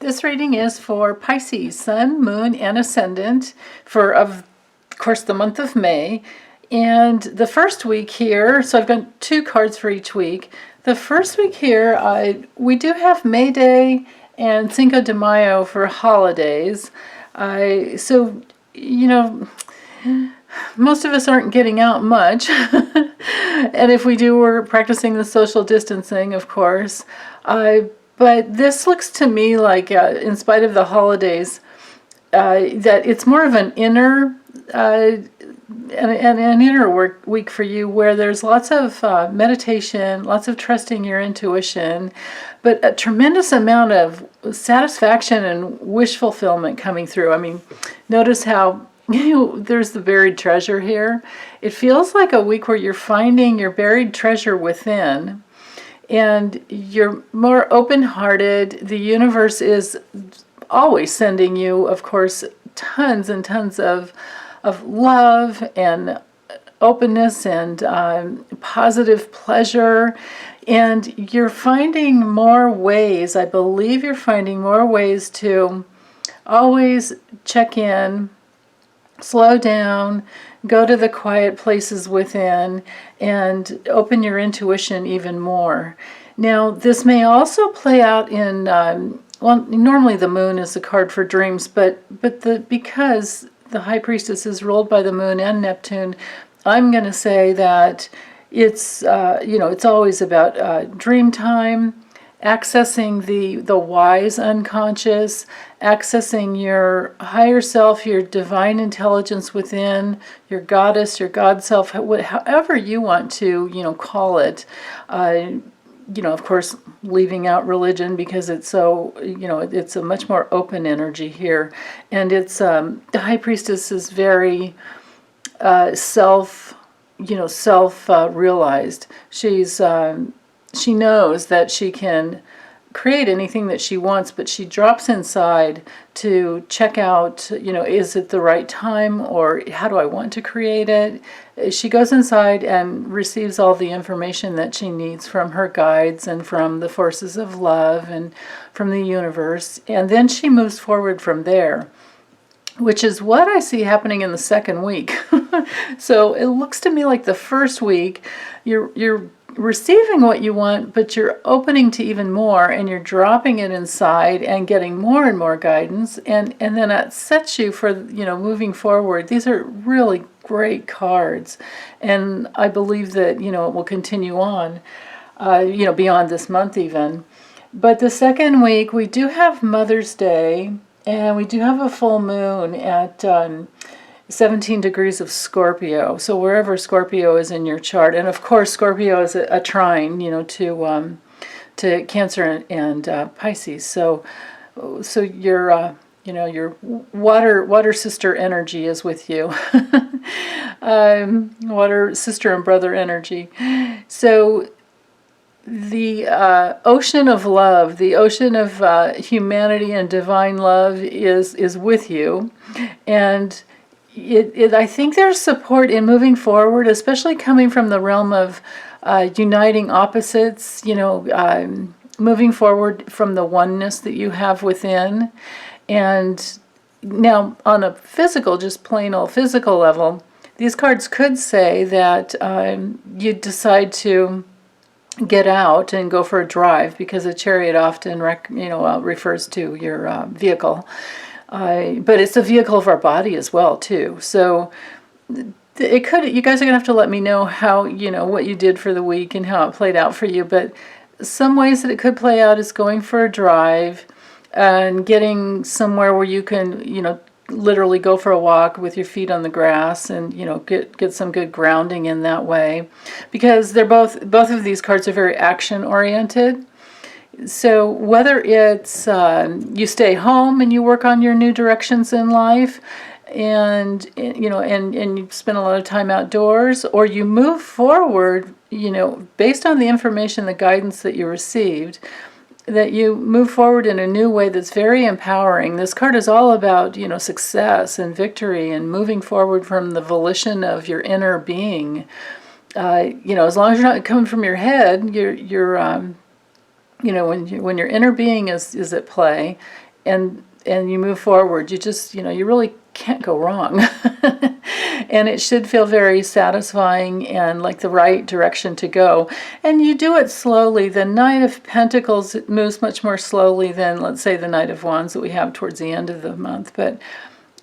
This reading is for Pisces, Sun, Moon, and Ascendant for, of course, the month of May. And the first week here, so I've got 2 cards for each week. The first week here, we do have May Day and Cinco de Mayo for holidays. So, you know, most of us aren't getting out much. And if we do, we're practicing the social distancing, of course. But this looks to me like, in spite of the holidays, that it's more of an inner an inner week for you, where there's lots of meditation, lots of trusting your intuition, but a tremendous amount of satisfaction and wish fulfillment coming through. I mean, notice how there's the buried treasure here. It feels like a week where you're finding your buried treasure within, and you're more open-hearted. The universe is always sending you, of course, tons and tons of love and openness and positive pleasure. And you're finding more ways, I believe you're finding more ways to always check in, slow down, go to the quiet places within, and open your intuition even more. Now, this may also play out in, well, normally the moon is a card for dreams, but because the High Priestess is ruled by the moon and Neptune, I'm going to say that it's, it's always about dream time, accessing the wise unconscious, accessing your higher self, your divine intelligence within, your goddess, your God self, however you want to, call it. Of course, leaving out religion because it's so, it's a much more open energy here. And it's, the High Priestess is very self-realized. She knows that she can create anything that she wants, but she drops inside to check out, is it the right time, or how do I want to create it? She goes inside and receives all the information that she needs from her guides and from the forces of love and from the universe, and then she moves forward from there, which is what I see happening in the second week. So it looks to me like the first week, you're receiving what you want, but you're opening to even more, and you're dropping it inside and getting more and more guidance, and then that sets you for, moving forward. These are really great cards, and I believe that, it will continue on, beyond this month even. But the second week, we do have Mother's Day, and we do have a full moon at 17 degrees of Scorpio. So wherever Scorpio is in your chart, and of course Scorpio is a trine, to Cancer and Pisces. So your your water sister energy is with you. Water sister and brother energy. So the ocean of love, the ocean of humanity and divine love is with you, and I think there's support in moving forward, especially coming from the realm of uniting opposites, moving forward from the oneness that you have within. And now on a physical, just plain old physical level, these cards could say that you decide to get out and go for a drive, because a chariot often refers to your vehicle. But it's a vehicle of our body as well, too. So it could. You guys are gonna have to let me know how, what you did for the week and how it played out for you. But some ways that it could play out is going for a drive and getting somewhere where you can, literally go for a walk with your feet on the grass and, get some good grounding in that way, because they're both of these cards are very action oriented. So whether it's you stay home and you work on your new directions in life, and you spend a lot of time outdoors, or you move forward, based on the information, the guidance that you received, that you move forward in a new way that's very empowering. This card is all about, success and victory and moving forward from the volition of your inner being. As long as you're not coming from your head, you're when your inner being is at play, and you move forward. You just, you really can't go wrong. And it should feel very satisfying and like the right direction to go. And you do it slowly. The Knight of Pentacles moves much more slowly than, let's say, the Knight of Wands that we have towards the end of the month. But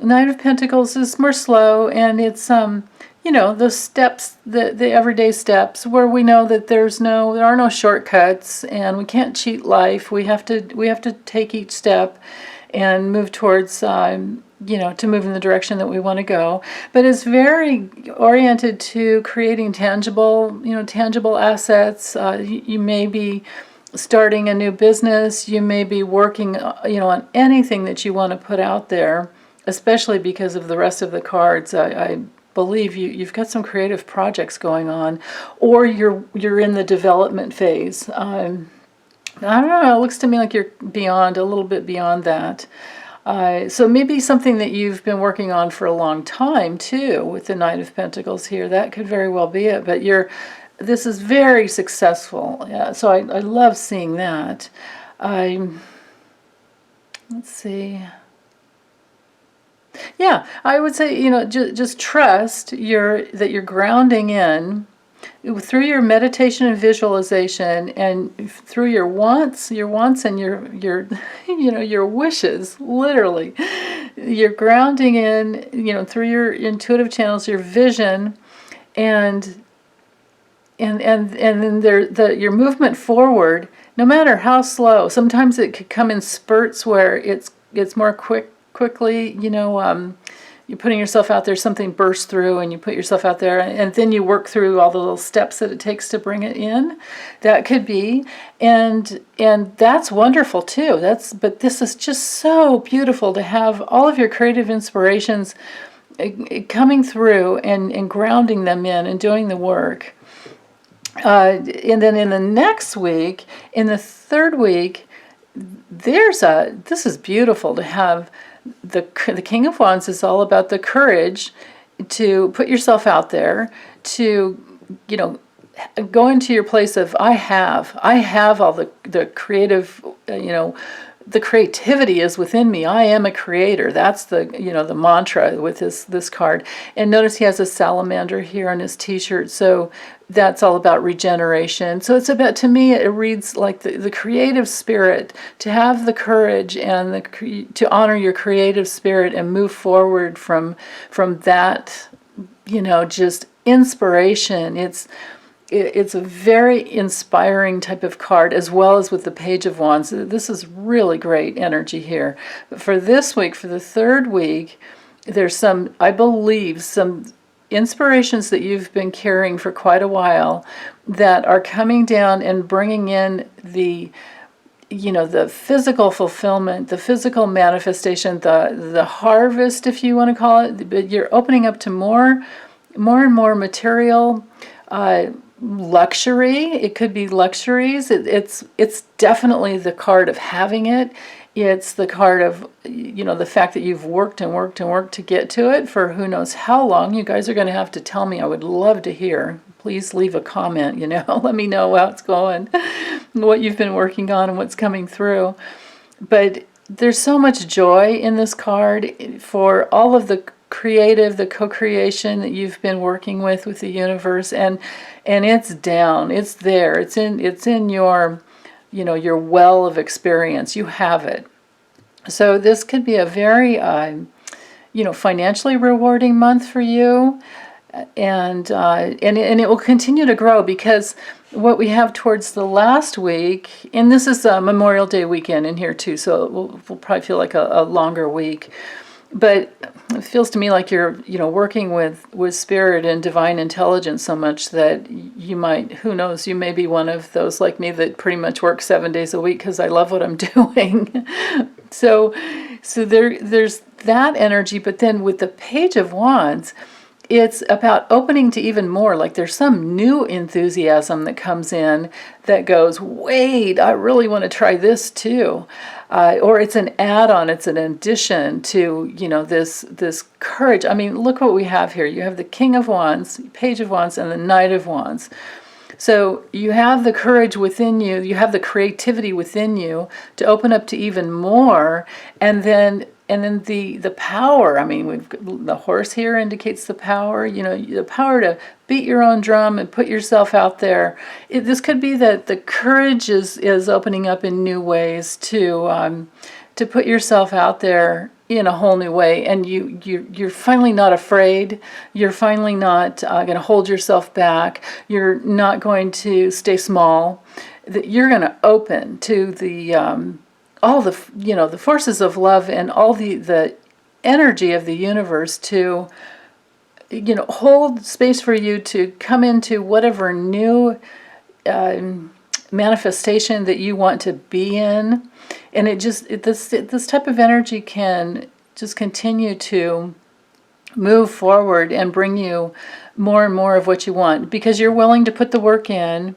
Knight of Pentacles is more slow, and it's those steps, the everyday steps, where we know that there are no shortcuts, and we can't cheat life. We have to take each step and move towards to move in the direction that we want to go. But it's very oriented to creating tangible assets. You may be starting a new business. You may be working on anything that you want to put out there, especially because of the rest of the cards. I believe you've got some creative projects going on, or you're in the development phase. I don't know, it looks to me like you're a little bit beyond that. So maybe something that you've been working on for a long time too, with the Knight of Pentacles here. That could very well be it. But this is very successful. Yeah, so I love seeing that. Let's see. Yeah, I would say, just trust that you're grounding in through your meditation and visualization, and through your wants and your wishes. Literally, you're grounding in, through your intuitive channels, your vision, and then your movement forward. No matter how slow, sometimes it could come in spurts where it's more quickly, you're putting yourself out there, something bursts through, and you put yourself out there, and then you work through all the little steps that it takes to bring it in. That could be, and that's wonderful too. But this is just so beautiful to have all of your creative inspirations coming through and grounding them in and doing the work. And then in the next week, in the third week, this is beautiful to have. The King of Wands is all about the courage to put yourself out there, to go into your place of I have all the creative, the creativity is within me. I am a creator. That's the mantra with this card. And notice he has a salamander here on his t-shirt, so that's all about regeneration. So it's about, to me, it reads like the creative spirit, to have the courage and to honor your creative spirit and move forward from that, just inspiration. It's a very inspiring type of card, as well as with the Page of Wands. This is really great energy here. But for this week, for the third week, there's I believe, some inspirations that you've been carrying for quite a while that are coming down and bringing in the physical fulfillment, the physical manifestation, the harvest, if you want to call it. But you're opening up to more and more material, luxury. It could be luxuries. It's definitely the card of having it. It's the card of, the fact that you've worked and worked and worked to get to it for who knows how long. You guys are going to have to tell me. I would love to hear. Please leave a comment, let me know how it's going, what you've been working on and what's coming through. But there's so much joy in this card for all of the creative, the co-creation that you've been working with the universe, and it's down, it's there, it's in your your well of experience. You have it. So this could be a very financially rewarding month for you, and it will continue to grow, because what we have towards the last week, and this is a Memorial Day weekend in here too, so we'll probably feel like a longer week. But it feels to me like you're, working with spirit and divine intelligence so much that you might, who knows, you may be one of those like me that pretty much work 7 days a week because I love what I'm doing. So there's that energy. But then with the Page of Wands, it's about opening to even more. Like there's some new enthusiasm that comes in that goes, wait, I really want to try this too. Or it's an add-on, it's an addition to, this courage. I mean, look what we have here. You have the King of Wands, Page of Wands, and the Knight of Wands. So you have the courage within you, you have the creativity within you to open up to even more, and then the power. I mean, the horse here indicates the power, you know, the power to beat your own drum and put yourself out there. This could be that the courage is opening up in new ways to put yourself out there in a whole new way, and you're finally not afraid. You're finally not going to hold yourself back. You're not going to stay small. That you're going to open to the all the, you know, the forces of love and all the energy of the universe to, you know, hold space for you to come into whatever new manifestation that you want to be in. And this type of energy can just continue to move forward and bring you more and more of what you want, because you're willing to put the work in,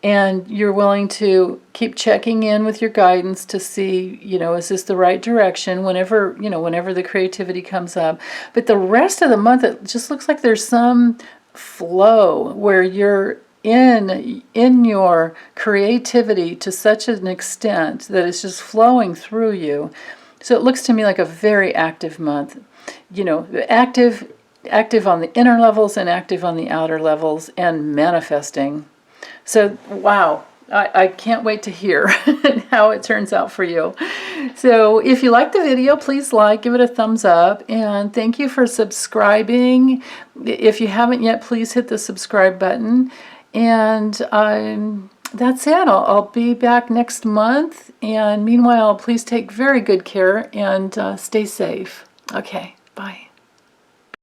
and you're willing to keep checking in with your guidance to see, you know, is this the right direction whenever, you know, whenever the creativity comes up. But the rest of the month, it just looks like there's some flow where you're in your creativity to such an extent that it's just flowing through you. So it looks to me like a very active month, you know, active on the inner levels and active on the outer levels, and manifesting. So, wow, I can't wait to hear how it turns out for you. So if you like the video, please like, give it a thumbs up, and thank you for subscribing. If you haven't yet, please hit the subscribe button. And that's it. I'll be back next month. And meanwhile, please take very good care and stay safe. Okay, bye.